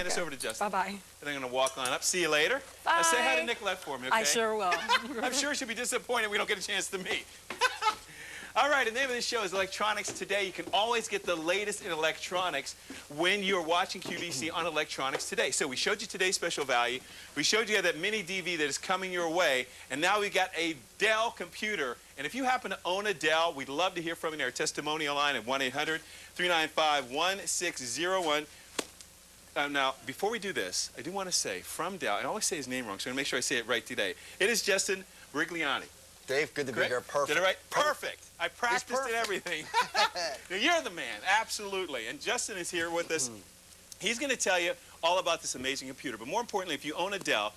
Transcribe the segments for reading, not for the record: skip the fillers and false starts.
hand this over to Justin. Bye-bye. And I'm going to walk on up. See you later. Bye. Say hi to Nicolette for me, okay? I sure will. I'm sure she'll be disappointed we don't get a chance to meet. All right, the name of this show is Electronics Today. You can always get the latest in electronics when you're watching QVC on Electronics Today. So we showed you today's special value. We showed you that mini DV that is coming your way. And now we got a Dell computer. And if you happen to own a Dell, we'd love to hear from you in our testimonial line at 1-800-395-1601. Now, before we do this, I do want to say, from Dell, I always say his name wrong, so I'm going to make sure I say it right today. It is Justin Mirigliani. Dave, good to be here. Perfect. Did I right? Perfect. I practiced and everything. You're the man, absolutely. And Justin is here with us. He's going to tell you all about this amazing computer. But more importantly, if you own a Dell,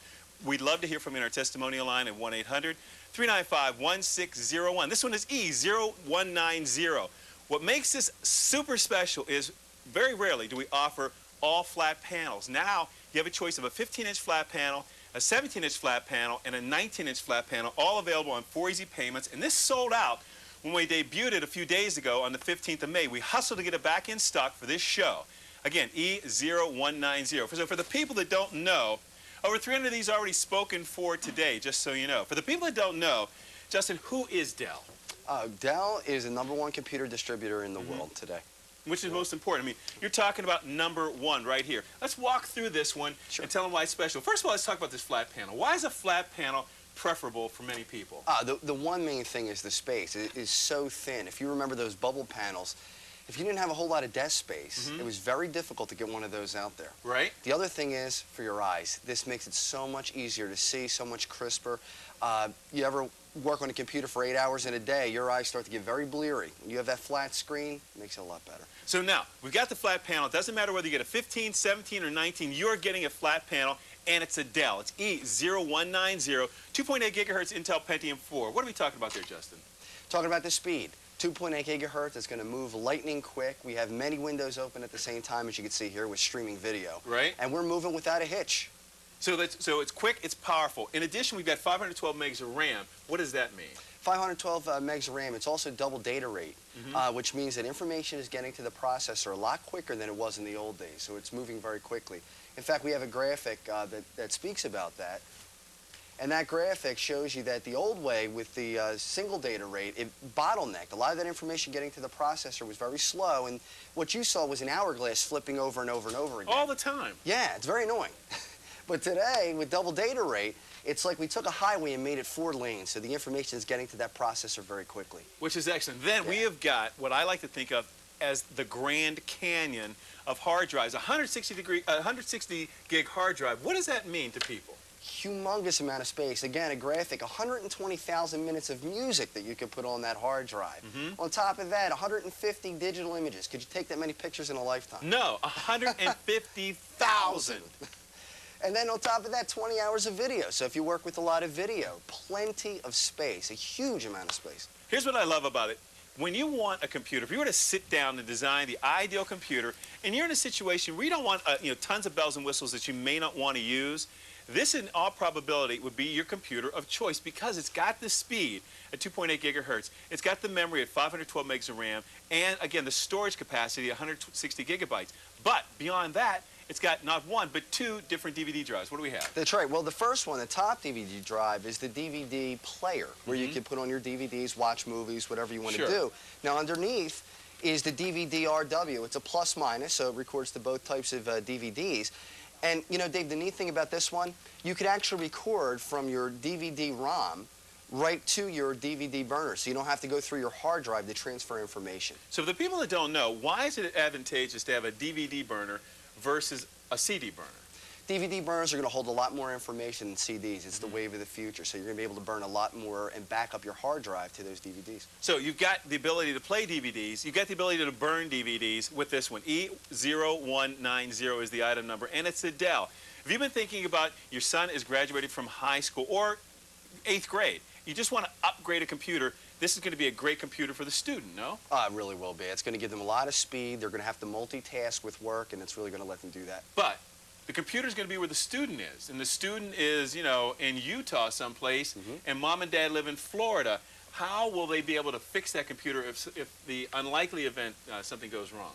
we'd love to hear from you in our testimonial line at 1-800-395-1601. This one is E0190. What makes this super special is very rarely do we offer all flat panels. Now, you have a choice of a 15-inch flat panel, a 17-inch flat panel, and a 19-inch flat panel, all available on 4 easy payments. And this sold out when we debuted it a few days ago on the 15th of May. We hustled to get it back in stock for this show. Again, E0190. So for the people that don't know, over 300 of these already spoken for today, just so you know. For the people that don't know, Justin, who is Dell? Dell is the #1 computer distributor in the world today. Which is most important. I mean, you're talking about #1 right here. Let's walk through this one and tell them why it's special. First of all, let's talk about this flat panel. Why is a flat panel preferable for many people? The one main thing is the space. It is so thin. If you remember those bubble panels, if you didn't have a whole lot of desk space, it was very difficult to get one of those out there. Right. The other thing is for your eyes. This makes it so much easier to see, so much crisper. You ever work on a computer for 8 hours in a day, your eyes start to get very bleary. When you have that flat screen, it makes it a lot better. So now, we've got the flat panel. It doesn't matter whether you get a 15, 17, or 19, you're getting a flat panel, and it's a Dell. It's E0190, 2.8 gigahertz Intel Pentium 4. What are we talking about there, Justin? Talking about the speed. 2.8 gigahertz, it's going to move lightning quick. We have many windows open at the same time, as you can see here, with streaming video. Right. And we're moving without a hitch. So it's quick, it's powerful. In addition, we've got 512 megs of RAM. What does that mean? 512 megs of RAM. It's also double data rate, which means that information is getting to the processor a lot quicker than it was in the old days. So it's moving very quickly. In fact, we have a graphic that speaks about that. And that graphic shows you that the old way with the single data rate, it bottlenecked. A lot of that information getting to the processor was very slow, and what you saw was an hourglass flipping over and over and over again. All the time. Yeah, it's very annoying. But today, with double data rate, it's like we took a highway and made it 4 lanes, so the information is getting to that processor very quickly. Which is excellent. Then we have got what I like to think of as the Grand Canyon of hard drives, 160 gig hard drive. What does that mean to people? Humongous amount of space. Again, a graphic, 120,000 minutes of music that you could put on that hard drive. On top of that, 150 digital images. Could you take that many pictures in a lifetime? No, 150,000. And then on top of that, 20 hours of video. So if you work with a lot of video, plenty of space, a huge amount of space. Here's what I love about it. When you want a computer, if you were to sit down and design the ideal computer, and you're in a situation where you don't want tons of bells and whistles that you may not want to use, this in all probability would be your computer of choice because it's got the speed at 2.8 gigahertz. It's got the memory at 512 megs of RAM, and again, the storage capacity, 160 gigabytes. But beyond that, it's got not 1, but 2 different DVD drives. What do we have? That's right. Well, the first one, the top DVD drive, is the DVD player, where you can put on your DVDs, watch movies, whatever you want to do. Now, underneath is the DVD-RW. It's a plus-minus, so it records to both types of DVDs. And, you know, Dave, the neat thing about this one, you could actually record from your DVD-ROM right to your DVD burner, so you don't have to go through your hard drive to transfer information. So for the people that don't know, why is it advantageous to have a DVD burner versus a CD burner? DVD burners are going to hold a lot more information than CDs. It's the wave of the future, so you're going to be able to burn a lot more and back up your hard drive to those DVDs. So you've got the ability to play DVDs, you've got the ability to burn DVDs with this one. E0190 is the item number, and it's a Dell. If you've been thinking about your son is graduating from high school or 8th grade, you just want to upgrade a computer, this is going to be a great computer for the student, no? It really will be. It's going to give them a lot of speed. They're going to have to multitask with work, and it's really going to let them do that. But the computer is going to be where the student is, and the student is, you know, in Utah someplace, and mom and dad live in Florida. How will they be able to fix that computer if the unlikely event something goes wrong?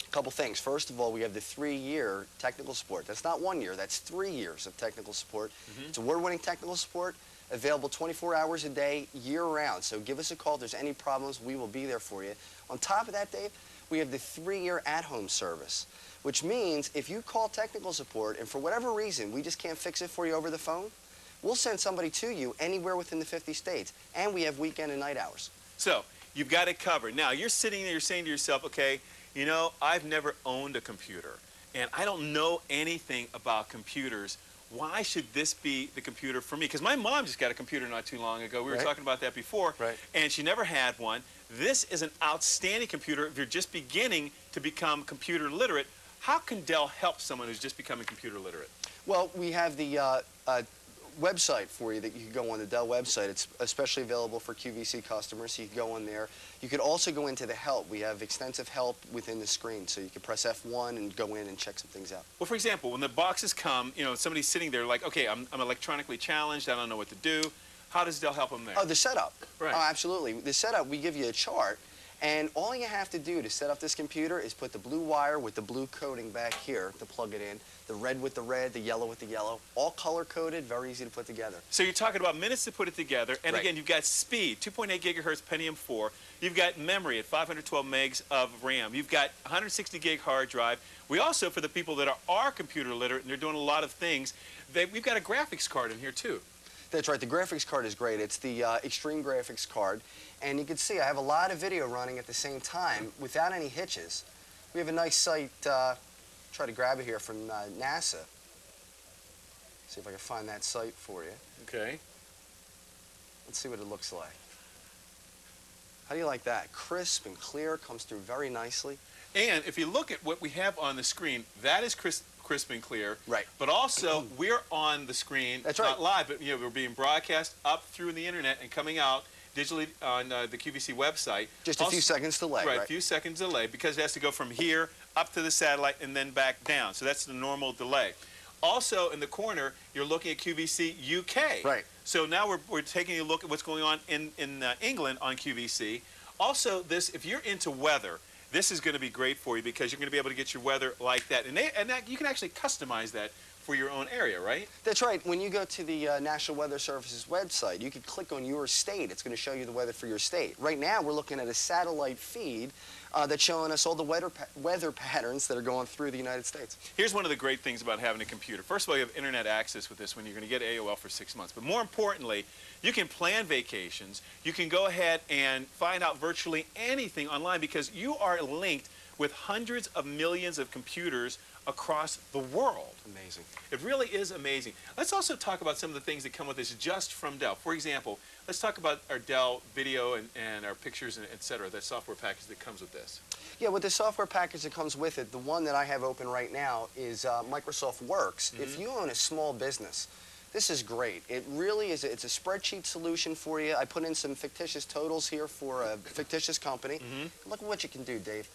A couple things. First of all, we have the 3-year technical support. That's not 1 year, that's 3 years of technical support. It's award-winning technical support, available 24 hours a day, year-round. So give us a call if there's any problems. We will be there for you. On top of that, Dave, we have the 3-year at-home service, which means if you call technical support and for whatever reason we just can't fix it for you over the phone, we'll send somebody to you anywhere within the 50 states. And we have weekend and night hours. So you've got it covered. Now, you're sitting there, you're saying to yourself, okay, you know, I've never owned a computer, and I don't know anything about computers. Why should this be the computer for me? Because my mom just got a computer not too long ago. We were talking about that before, and she never had one. This is an outstanding computer if you're just beginning to become computer literate. How can Dell help someone who's just becoming computer literate? Well, we have the website for you that you can go on, the Dell website. It's especially available for QVC customers, so you can go on there. You could also go into the help. We have extensive help within the screen, so you can press F1 and go in and check some things out. Well, for example, when the boxes come, you know, somebody's sitting there like, okay, I'm electronically challenged, I don't know what to do. How does Dell help them there? Oh, the setup. Right. Oh, absolutely. The setup, we give you a chart, and all you have to do to set up this computer is put the blue wire with the blue coating back here to plug it in, the red with the red, the yellow with the yellow, all color-coded, very easy to put together. So you're talking about minutes to put it together, and again, you've got speed, 2.8 gigahertz Pentium 4. You've got memory at 512 megs of RAM. You've got 160 gig hard drive. We also, for the people that are computer literate and they're doing a lot of things, we've got a graphics card in here too. That's right. The graphics card is great. It's the Extreme Graphics card. And you can see I have a lot of video running at the same time without any hitches. We have a nice site, try to grab it here, from NASA. See if I can find that site for you. Okay. Let's see what it looks like. How do you like that? Crisp and clear, comes through very nicely. And if you look at what we have on the screen, that is crisp and clear. Right. But also, we're on the screen, That's not right. live, but you know, we're being broadcast up through the internet and coming out digitally on the QVC website. Just a few seconds delay, right? Right, a few seconds delay, because it has to go from here up to the satellite and then back down. So that's the normal delay. Also, in the corner, you're looking at QVC UK. Right. So now we're taking a look at what's going on in England on QVC. Also, if you're into weather, this is going to be great for you because you're going to be able to get your weather like that. And you can actually customize that for your own area, right? That's right. When you go to the National Weather Service's website, you can click on your state. It's going to show you the weather for your state. Right now, we're looking at a satellite feed that's showing us all the weather patterns that are going through the United States. Here's one of the great things about having a computer. First of all, you have internet access with this one. You're going to get AOL for 6 months. But more importantly, you can plan vacations. You can go ahead and find out virtually anything online because you are linked with hundreds of millions of computers across the world. Amazing. It really is amazing. Let's also talk about some of the things that come with this just from Dell. For example, let's talk about our Dell video and our pictures, and et cetera, that software package that comes with this. Yeah, with the software package that comes with it, the one that I have open right now is Microsoft Works. If you own a small business, this is great. It really is. It's a spreadsheet solution for you. I put in some fictitious totals here for a fictitious company. Look at what you can do, Dave.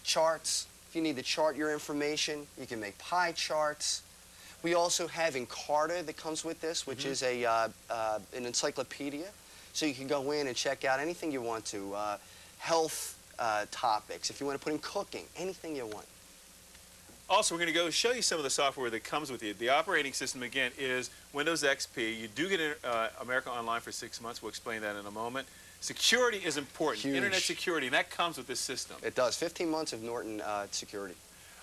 Charts. If you need to chart your information, you can make pie charts. We also have Encarta that comes with this, which is an encyclopedia. So you can go in and check out anything you want to. Health topics, if you want to put in cooking, anything you want. Also, we're going to go show you some of the software that comes with it. The operating system, again, is Windows XP. You do get America Online for 6 months. We'll explain that in a moment. Security is important. Huge. Internet security, and that comes with this system. It does. 15 months of Norton security.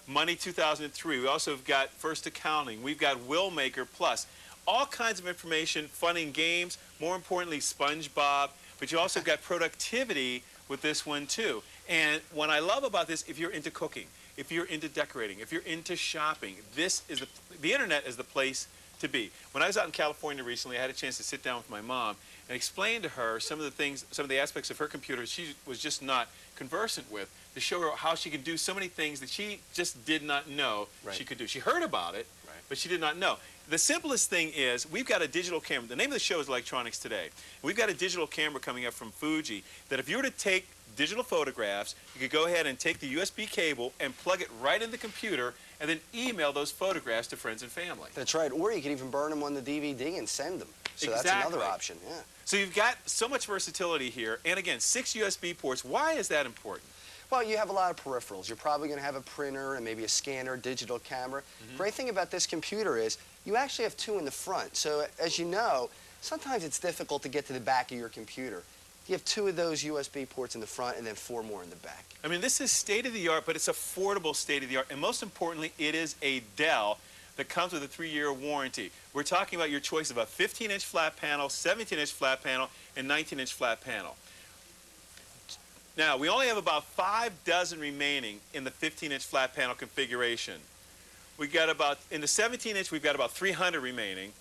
Money 2003. We also have got First Accounting. We've got Willmaker Plus. All kinds of information, fun and games, more importantly, SpongeBob. But you also got productivity with this one, too. And what I love about this, if you're into cooking, if you're into decorating, if you're into shopping, this is the internet is the place to be. When I was out in California recently, I had a chance to sit down with my mom and explain to her some of the things, some of the aspects of her computer she was just not conversant with, to show her how she could do so many things that she just did not know she could do. She heard about it, but she did not know. The simplest thing is we've got a digital camera. The name of the show is Electronics Today. We've got a digital camera coming up from Fuji that if you were to take digital photographs, you could go ahead and take the USB cable and plug it right in the computer and then email those photographs to friends and family. That's right. Or you can even burn them on the DVD and send them. So that's another option, yeah. So you've got so much versatility here. And again, 6 USB ports. Why is that important? Well, you have a lot of peripherals. You're probably going to have a printer and maybe a scanner, digital camera. Great thing about this computer is you actually have two in the front. So as you know, sometimes it's difficult to get to the back of your computer. You have two of those USB ports in the front and then four more in the back. I mean, this is state-of-the-art, but it's affordable state-of-the-art. And most importantly, it is a Dell that comes with a 3-year warranty. We're talking about your choice of a 15-inch flat panel, 17-inch flat panel, and 19-inch flat panel. Now, we only have about 5 dozen remaining in the 15-inch flat panel configuration. We got about, in the 17-inch, we've got about 300 remaining,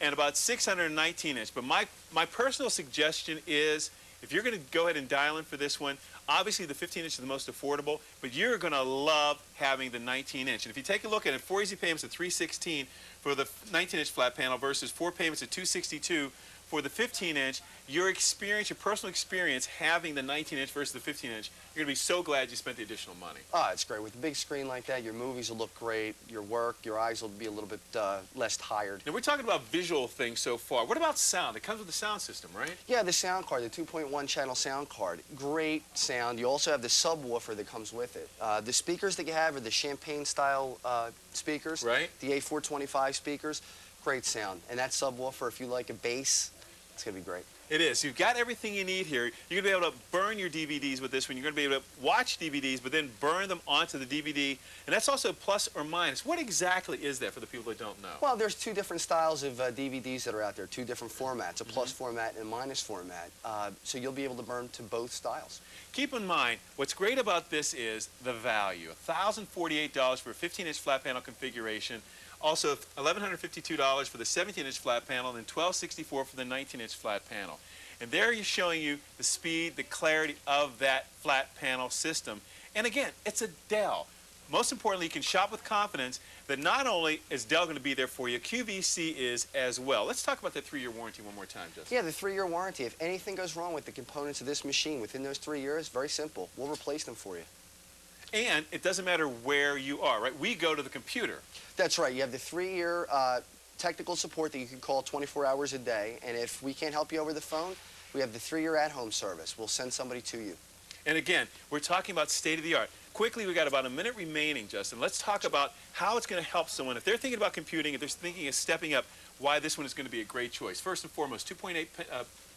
and about 619-inch. But my personal suggestion is, if you're going to go ahead and dial in for this one, obviously the 15-inch is the most affordable, but you're going to love having the 19-inch. And if you take a look at it, 4 easy payments at $316 for the 19-inch flat panel versus 4 payments at $262 for the 15-inch, your experience, your personal experience having the 19-inch versus the 15-inch, you're going to be so glad you spent the additional money. Oh, it's great. With a big screen like that, your movies will look great, your work, your eyes will be a little bit less tired. Now, we're talking about visual things so far. What about sound? It comes with the sound system, right? Yeah, the sound card, the 2.1 channel sound card. Great sound. You also have the subwoofer that comes with it. The speakers that you have are the Champagne-style speakers. Right. The A425 speakers. Great sound. And that subwoofer, if you like a bass, it's going to be great. It is. You've got everything you need here. You're going to be able to burn your DVDs with this one. You're going to be able to watch DVDs, but then burn them onto the DVD. And that's also plus or minus. What exactly is that for the people that don't know? Well, there's two different styles of DVDs that are out there, two different formats, a plus format and a minus format. So you'll be able to burn to both styles. Keep in mind, what's great about this is the value. $1,048 for a 15-inch flat panel configuration. Also, $1,152 for the 17-inch flat panel, and $1,264 for the 19-inch flat panel. And there you're showing you the speed, the clarity of that flat panel system. And again, it's a Dell. Most importantly, you can shop with confidence that not only is Dell going to be there for you, QVC is as well. Let's talk about that 3-year warranty one more time, Justin. Yeah, the 3-year warranty. If anything goes wrong with the components of this machine within those 3 years, very simple. We'll replace them for you. And it doesn't matter where you are, right? We go to the computer. That's right. You have the 3-year technical support that you can call 24 hours a day. And if we can't help you over the phone, we have the 3-year at-home service. We'll send somebody to you. And again, we're talking about state-of-the-art. Quickly, we've got about a minute remaining, Justin. Let's talk about how it's going to help someone. If they're thinking about computing, if they're thinking of stepping up, why this one is going to be a great choice. First and foremost, 2.8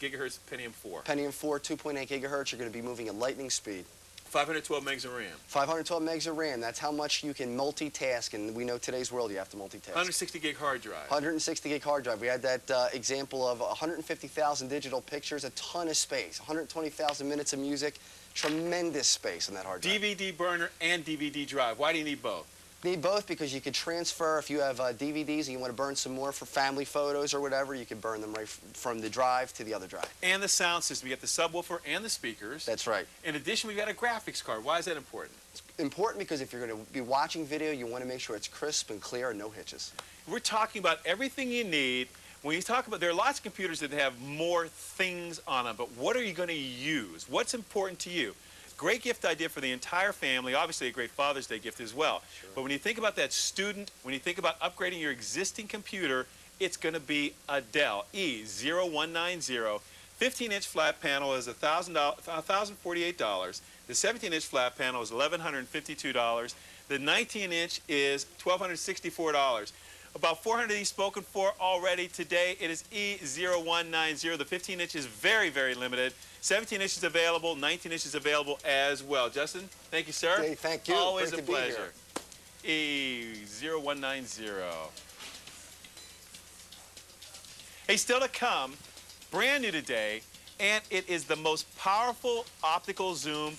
gigahertz Pentium 4. Pentium 4, 2.8 gigahertz. You're going to be moving at lightning speed. 512 megs of RAM. 512 megs of RAM. That's how much you can multitask, and we know today's world you have to multitask. 160 gig hard drive. 160 gig hard drive. We had that example of 150,000 digital pictures, a ton of space, 120,000 minutes of music, tremendous space on that hard drive. DVD burner and DVD drive. Why do you need both? Need both because you could transfer, if you have DVDs and you want to burn some more for family photos or whatever, you can burn them right from the drive to the other drive. And the sound system. You get the subwoofer and the speakers. That's right. In addition, we've got a graphics card. Why is that important? It's important because if you're going to be watching video, you want to make sure it's crisp and clear and no hitches. We're talking about everything you need. When you talk about, there are lots of computers that have more things on them, but what are you going to use? What's important to you? Great gift idea for the entire family, obviously a great Father's Day gift as well. Sure. But when you think about that student, when you think about upgrading your existing computer, it's going to be a Dell E0190. 15-inch flat panel is $1,048. The 17-inch flat panel is $1,152. The 19-inch is $1,264. About 400 of these spoken for already today. It is E0190. The 15-inch is very, very limited. 17 inches available, 19 inches available as well. Justin, thank you, sir. Hey, thank you. Always Great a to be pleasure. E0190. Hey, still to come, brand new today, and it is the most powerful optical zoom